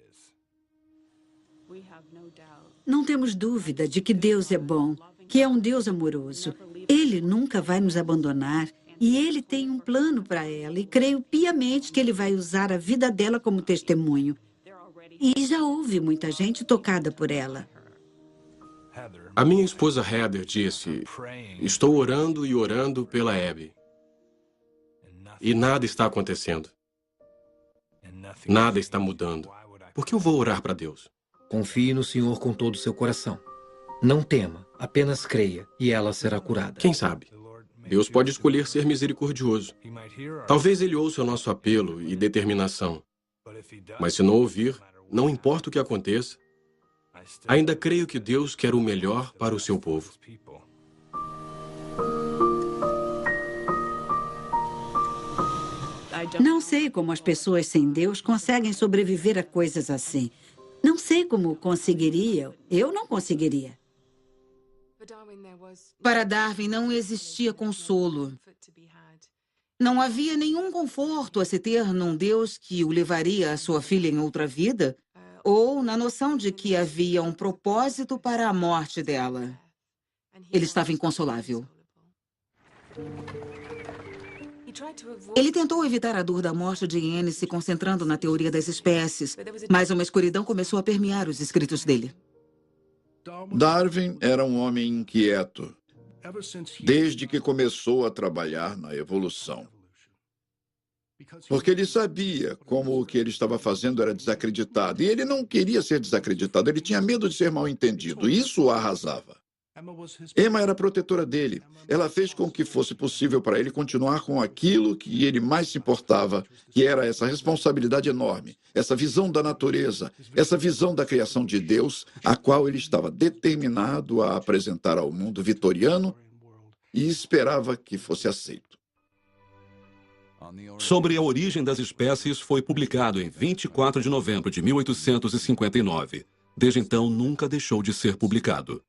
S19: Não temos dúvida de que Deus é bom, que é um Deus amoroso. Ele nunca vai nos abandonar e Ele tem um plano para ela e creio piamente que Ele vai usar a vida dela como testemunho. E já houve muita gente tocada por ela.
S9: A minha esposa Heather disse, estou orando e orando pela Abby. E nada está acontecendo. Nada está mudando. Por que eu vou orar para Deus?
S4: Confie no Senhor com todo o seu coração. Não tema, apenas creia e ela será curada.
S9: Quem sabe? Deus pode escolher ser misericordioso. Talvez Ele ouça o nosso apelo e determinação. Mas se não ouvir, não importa o que aconteça, ainda creio que Deus quer o melhor para o seu povo.
S19: Não sei como as pessoas sem Deus conseguem sobreviver a coisas assim. Não sei como conseguiria. Eu não conseguiria.
S17: Para Darwin não existia consolo. Não havia nenhum conforto a se ter num Deus que o levaria à sua filha em outra vida, ou na noção de que havia um propósito para a morte dela. Ele estava inconsolável. Ele tentou evitar a dor da morte de Anne se concentrando na teoria das espécies, mas uma escuridão começou a permear os escritos dele.
S15: Darwin era um homem inquieto, desde que começou a trabalhar na evolução. Porque ele sabia como o que ele estava fazendo era desacreditado. E ele não queria ser desacreditado, ele tinha medo de ser mal entendido. Isso o arrasava. Emma era protetora dele. Ela fez com que fosse possível para ele continuar com aquilo que ele mais se importava, que era essa responsabilidade enorme, essa visão da natureza, essa visão da criação de Deus, a qual ele estava determinado a apresentar ao mundo vitoriano e esperava que fosse aceito.
S18: Sobre a origem das espécies foi publicado em 24 de novembro de 1859. Desde então, nunca deixou de ser publicado.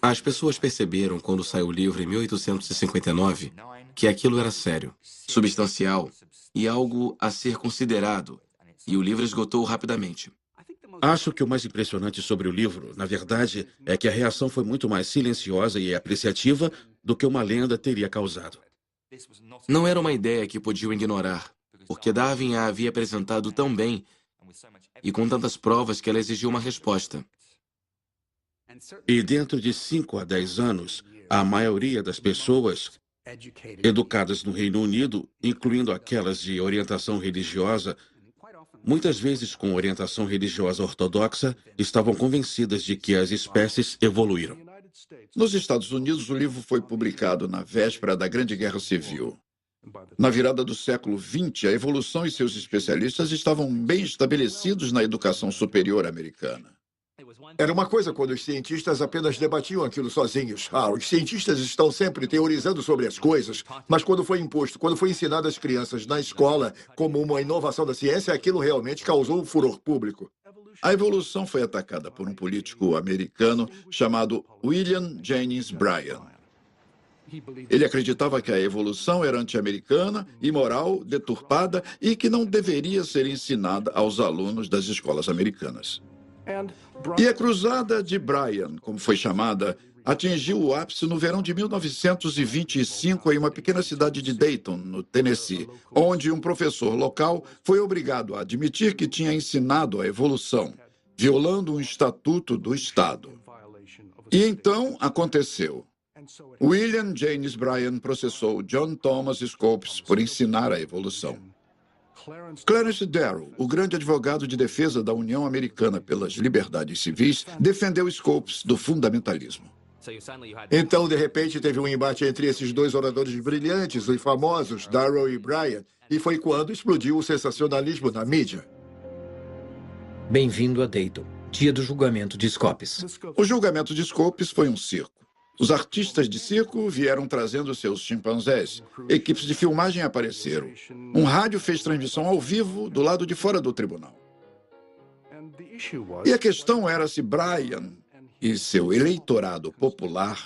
S11: As pessoas perceberam, quando saiu o livro em 1859, que aquilo era sério, substancial e algo a ser considerado, e o livro esgotou rapidamente.
S20: Acho que o mais impressionante sobre o livro, na verdade, é que a reação foi muito mais silenciosa e apreciativa do que uma lenda teria causado.
S11: Não era uma ideia que podiam ignorar, porque Darwin a havia apresentado tão bem e com tantas provas que ela exigiu uma resposta.
S20: E dentro de 5 a 10 anos, a maioria das pessoas educadas no Reino Unido, incluindo aquelas de orientação religiosa, muitas vezes com orientação religiosa ortodoxa, estavam convencidas de que as espécies evoluíram.
S15: Nos Estados Unidos, o livro foi publicado na véspera da Grande Guerra Civil. Na virada do século XX, a evolução e seus especialistas estavam bem estabelecidos na educação superior americana.
S7: Era uma coisa quando os cientistas apenas debatiam aquilo sozinhos. Os cientistas estão sempre teorizando sobre as coisas, mas quando foi imposto, quando foi ensinado às crianças na escola como uma inovação da ciência, aquilo realmente causou um furor público.
S15: A evolução foi atacada por um político americano chamado William Jennings Bryan. Ele acreditava que a evolução era anti-americana, imoral, deturpada e que não deveria ser ensinada aos alunos das escolas americanas. E a Cruzada de Bryan, como foi chamada, atingiu o ápice no verão de 1925 em uma pequena cidade de Dayton, no Tennessee, onde um professor local foi obrigado a admitir que tinha ensinado a evolução, violando um estatuto do Estado. E então aconteceu. William Jennings Bryan processou John Thomas Scopes por ensinar a evolução. Clarence Darrow, o grande advogado de defesa da União Americana pelas Liberdades Civis, defendeu Scopes do fundamentalismo.
S7: Então, de repente, teve um embate entre esses dois oradores brilhantes e famosos, Darrow e Bryan, e foi quando explodiu o sensacionalismo na mídia.
S4: Bem-vindo a Dayton, dia do julgamento de Scopes.
S15: O julgamento de Scopes foi um circo. Os artistas de circo vieram trazendo seus chimpanzés. Equipes de filmagem apareceram. Um rádio fez transmissão ao vivo do lado de fora do tribunal. E a questão era se Bryan e seu eleitorado popular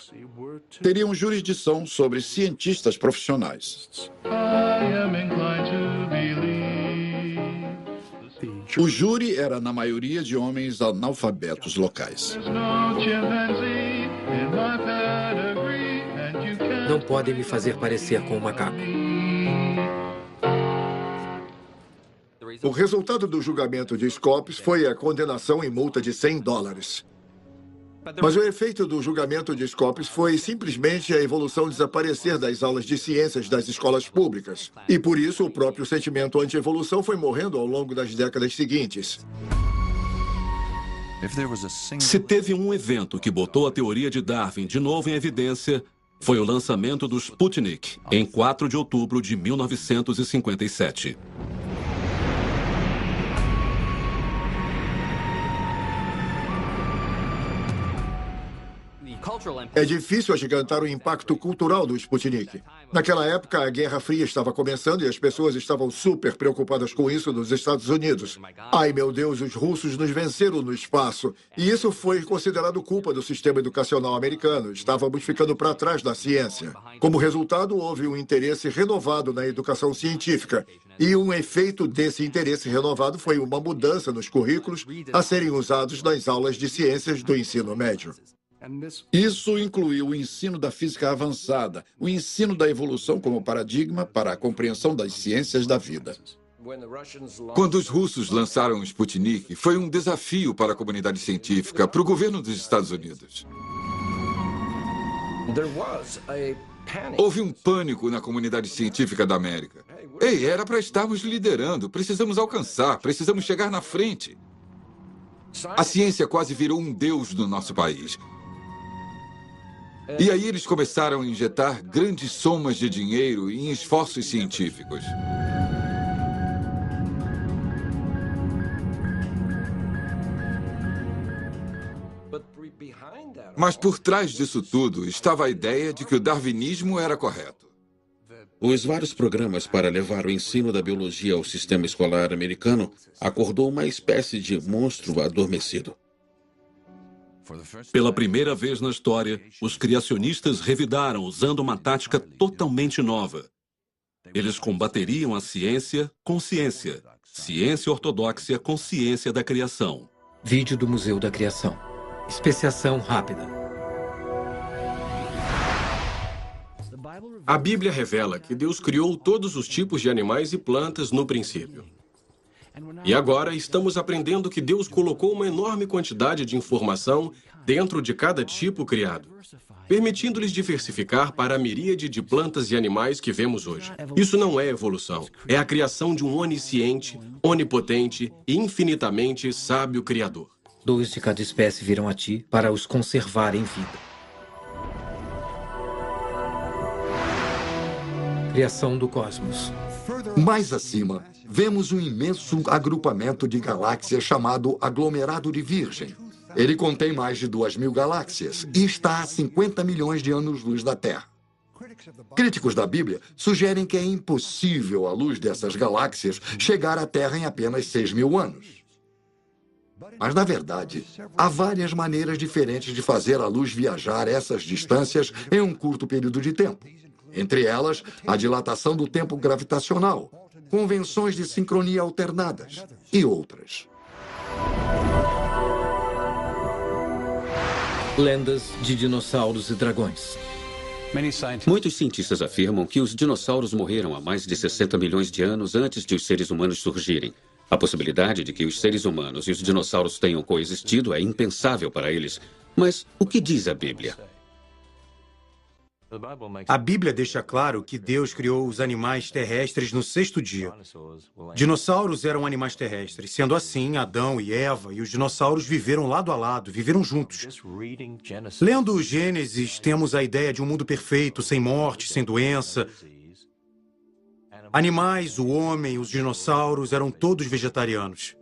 S15: teriam jurisdição sobre cientistas profissionais. O júri era, na maioria, de homens analfabetos locais.
S4: Não podem me fazer parecer com um macaco.
S7: O resultado do julgamento de Scopes foi a condenação em multa de $100. Mas o efeito do julgamento de Scopes foi simplesmente a evolução desaparecer das aulas de ciências das escolas públicas. E por isso o próprio sentimento anti-evolução foi morrendo ao longo das décadas seguintes.
S18: Se teve um evento que botou a teoria de Darwin de novo em evidência, foi o lançamento do Sputnik, em 4 de outubro de 1957.
S7: É difícil agigantar o impacto cultural do Sputnik. Naquela época, a Guerra Fria estava começando e as pessoas estavam super preocupadas com isso nos Estados Unidos. Ai, meu Deus, os russos nos venceram no espaço. E isso foi considerado culpa do sistema educacional americano. Estávamos ficando para trás da ciência. Como resultado, houve um interesse renovado na educação científica. E um efeito desse interesse renovado foi uma mudança nos currículos a serem usados nas aulas de ciências do ensino médio.
S15: Isso incluiu o ensino da física avançada, o ensino da evolução como paradigma para a compreensão das ciências da vida.
S8: Quando os russos lançaram o Sputnik, foi um desafio para a comunidade científica, para o governo dos Estados Unidos. Houve um pânico na comunidade científica da América. Ei, era para estarmos liderando, precisamos alcançar, precisamos chegar na frente. A ciência quase virou um deus no nosso país. E aí eles começaram a injetar grandes somas de dinheiro em esforços científicos. Mas por trás disso tudo estava a ideia de que o darwinismo era correto.
S20: Os vários programas para levar o ensino da biologia ao sistema escolar americano acordou uma espécie de monstro adormecido.
S18: Pela primeira vez na história, os criacionistas revidaram usando uma tática totalmente nova. Eles combateriam a ciência com ciência, ciência ortodoxa com ciência da criação.
S4: Vídeo do Museu da Criação. Especiação rápida.
S9: A Bíblia revela que Deus criou todos os tipos de animais e plantas no princípio. E agora estamos aprendendo que Deus colocou uma enorme quantidade de informação dentro de cada tipo criado, permitindo-lhes diversificar para a miríade de plantas e animais que vemos hoje. Isso não é evolução, é a criação de um onisciente, onipotente e infinitamente sábio Criador.
S4: 2 de cada espécie virão a ti para os conservar em vida. Criação do cosmos.
S5: Mais acima, vemos um imenso agrupamento de galáxias chamado aglomerado de Virgem. Ele contém mais de 2.000 galáxias e está a 50 milhões de anos-luz da Terra. Críticos da Bíblia sugerem que é impossível a luz dessas galáxias chegar à Terra em apenas 6.000 anos. Mas, na verdade, há várias maneiras diferentes de fazer a luz viajar essas distâncias em um curto período de tempo. Entre elas, a dilatação do tempo gravitacional, convenções de sincronia alternadas e outras.
S4: Lendas de dinossauros e dragões.
S18: Muitos cientistas afirmam que os dinossauros morreram há mais de 60 milhões de anos antes de os seres humanos surgirem. A possibilidade de que os seres humanos e os dinossauros tenham coexistido é impensável para eles. Mas o que diz a Bíblia?
S13: A Bíblia deixa claro que Deus criou os animais terrestres no 6º dia. Dinossauros eram animais terrestres. Sendo assim, Adão e Eva e os dinossauros viveram lado a lado, viveram juntos. Lendo o Gênesis, temos a ideia de um mundo perfeito, sem morte, sem doença. Animais, o homem, os dinossauros eram todos vegetarianos.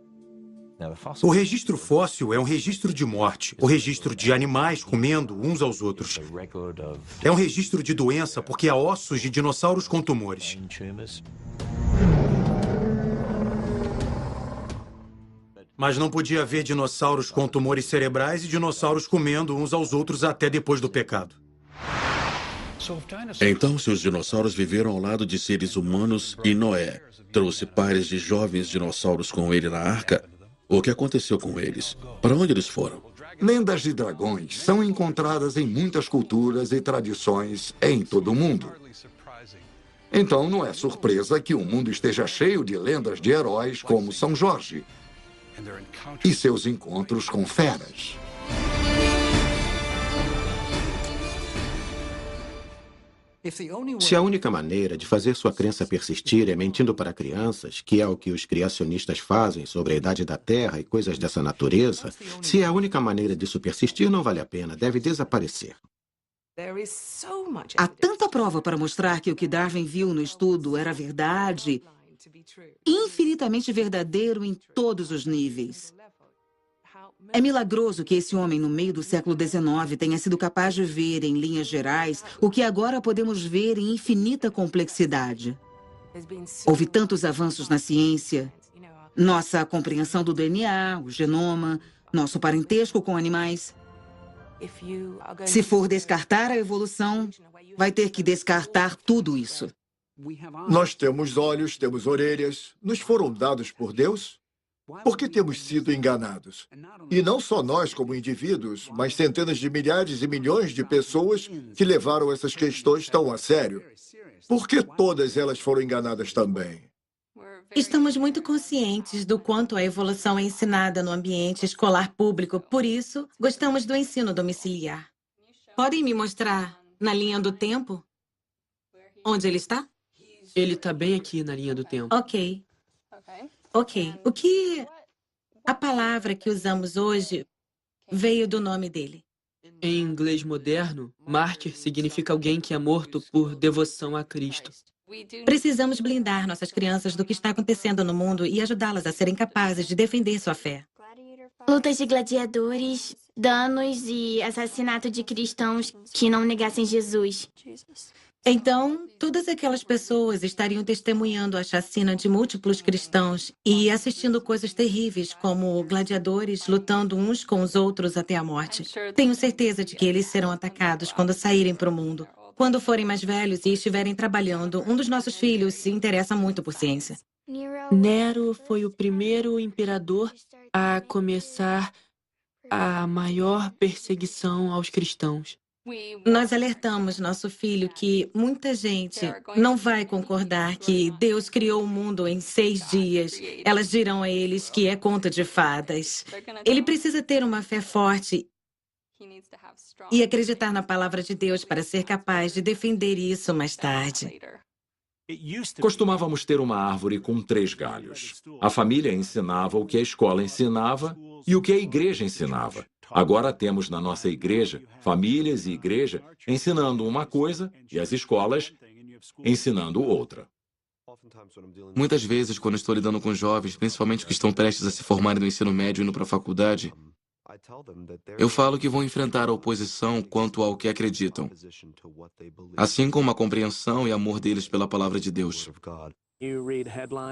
S13: O registro fóssil é um registro de morte, o registro de animais comendo uns aos outros. É um registro de doença porque há ossos de dinossauros com tumores. Mas não podia haver dinossauros com tumores cerebrais e dinossauros comendo uns aos outros até depois do pecado.
S20: Então, se os dinossauros viveram ao lado de seres humanos e Noé trouxe pares de jovens dinossauros com ele na arca, o que aconteceu com eles? Para onde eles foram?
S5: Lendas de dragões são encontradas em muitas culturas e tradições em todo o mundo. Então, não é surpresa que o mundo esteja cheio de lendas de heróis como São Jorge e seus encontros com feras.
S14: Se a única maneira de fazer sua crença persistir é mentindo para crianças, que é o que os criacionistas fazem sobre a idade da Terra e coisas dessa natureza, se é a única maneira disso persistir, não vale a pena, deve desaparecer.
S17: Há tanta prova para mostrar que o que Darwin viu no estudo era verdade, infinitamente verdadeiro em todos os níveis. É milagroso que esse homem, no meio do século XIX, tenha sido capaz de ver, em linhas gerais, o que agora podemos ver em infinita complexidade. Houve tantos avanços na ciência, nossa compreensão do DNA, o genoma, nosso parentesco com animais. Se for descartar a evolução, vai ter que descartar tudo isso.
S7: Nós temos olhos, temos orelhas, nos foram dados por Deus. Por que temos sido enganados? E não só nós como indivíduos, mas centenas de milhares e milhões de pessoas que levaram essas questões tão a sério. Por que todas elas foram enganadas também?
S1: Estamos muito conscientes do quanto a evolução é ensinada no ambiente escolar público, por isso, gostamos do ensino domiciliar. Podem me mostrar na linha do tempo? Onde ele está?
S21: Ele está bem aqui na linha do tempo.
S1: Ok. O que a palavra que usamos hoje veio do nome dele?
S21: Em inglês moderno, mártir significa alguém que é morto por devoção a Cristo.
S1: Precisamos blindar nossas crianças do que está acontecendo no mundo e ajudá-las a serem capazes de defender sua fé.
S2: Lutas de gladiadores, danos e assassinato de cristãos que não negassem Jesus.
S1: Então, todas aquelas pessoas estariam testemunhando a chacina de múltiplos cristãos e assistindo coisas terríveis, como gladiadores lutando uns com os outros até a morte. Tenho certeza de que eles serão atacados quando saírem para o mundo. Quando forem mais velhos e estiverem trabalhando, um dos nossos filhos se interessa muito por ciência.
S21: Nero foi o primeiro imperador a começar a maior perseguição aos cristãos.
S6: Nós alertamos nosso filho que muita gente não vai concordar que Deus criou o mundo em 6 dias. Elas dirão a eles que é conto de fadas. Ele precisa ter uma fé forte e acreditar na palavra de Deus para ser capaz de defender isso mais tarde.
S3: Costumávamos ter uma árvore com 3 galhos. A família ensinava o que a escola ensinava e o que a igreja ensinava. Agora temos na nossa igreja, famílias e igreja ensinando uma coisa e as escolas ensinando outra.
S11: Muitas vezes, quando estou lidando com jovens, principalmente os que estão prestes a se formarem no ensino médio e indo para a faculdade, eu falo que vão enfrentar a oposição quanto ao que acreditam, assim como a compreensão e amor deles pela palavra de Deus.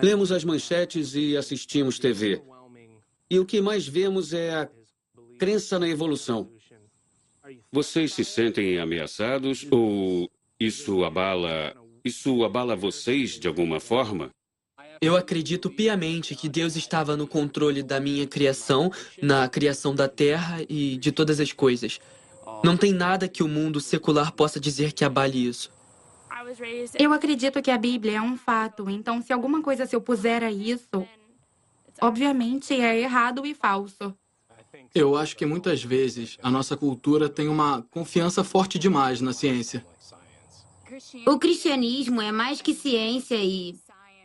S22: Lemos as manchetes e assistimos TV. E o que mais vemos é a crença na evolução. Vocês se sentem ameaçados ou isso abala vocês de alguma forma?
S21: Eu acredito piamente que Deus estava no controle da minha criação, na criação da terra e de todas as coisas. Não tem nada que o mundo secular possa dizer que abale isso.
S2: Eu acredito que a Bíblia é um fato, então se alguma coisa se opuser a isso, obviamente é errado e falso.
S10: Eu acho que muitas vezes a nossa cultura tem uma confiança forte demais na ciência.
S23: O cristianismo é mais que ciência e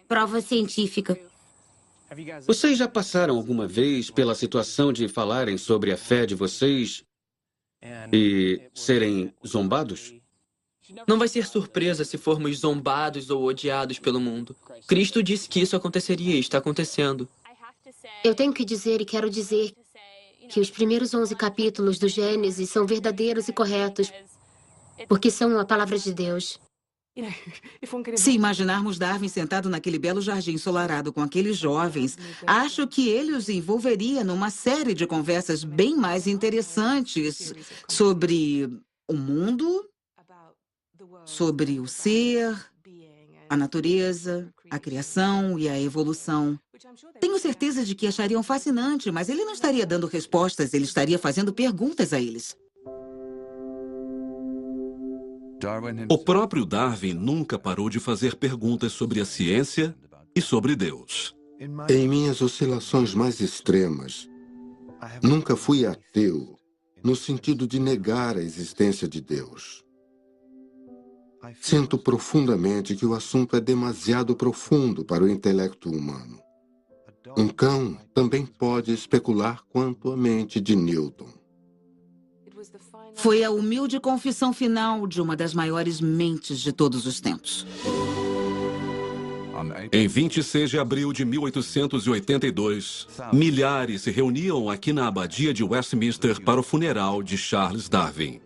S23: prova científica.
S22: Vocês já passaram alguma vez pela situação de falarem sobre a fé de vocês e serem zombados?
S21: Não vai ser surpresa se formos zombados ou odiados pelo mundo. Cristo disse que isso aconteceria e está acontecendo.
S23: Eu tenho que dizer e quero dizer que os primeiros 11 capítulos do Gênesis são verdadeiros e corretos, porque são a palavra de Deus.
S17: Se imaginarmos Darwin sentado naquele belo jardim ensolarado com aqueles jovens, acho que ele os envolveria numa série de conversas bem mais interessantes sobre o mundo, sobre o ser, a natureza, a criação e a evolução. Tenho certeza de que achariam fascinante, mas ele não estaria dando respostas, ele estaria fazendo perguntas a eles.
S18: O próprio Darwin nunca parou de fazer perguntas sobre a ciência e sobre Deus.
S16: Em minhas oscilações mais extremas, nunca fui ateu, no sentido de negar a existência de Deus. Sinto profundamente que o assunto é demasiado profundo para o intelecto humano. Um cão também pode especular quanto à mente de Newton.
S17: Foi a humilde confissão final de uma das maiores mentes de todos os tempos.
S18: Em 26 de abril de 1882, milhares se reuniam aqui na abadia de Westminster para o funeral de Charles Darwin.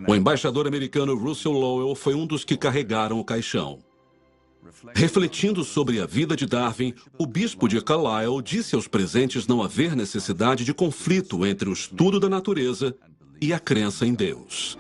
S18: O embaixador americano Russell Lowell foi um dos que carregaram o caixão. Refletindo sobre a vida de Darwin, o bispo de Carlisle disse aos presentes não haver necessidade de conflito entre o estudo da natureza e a crença em Deus.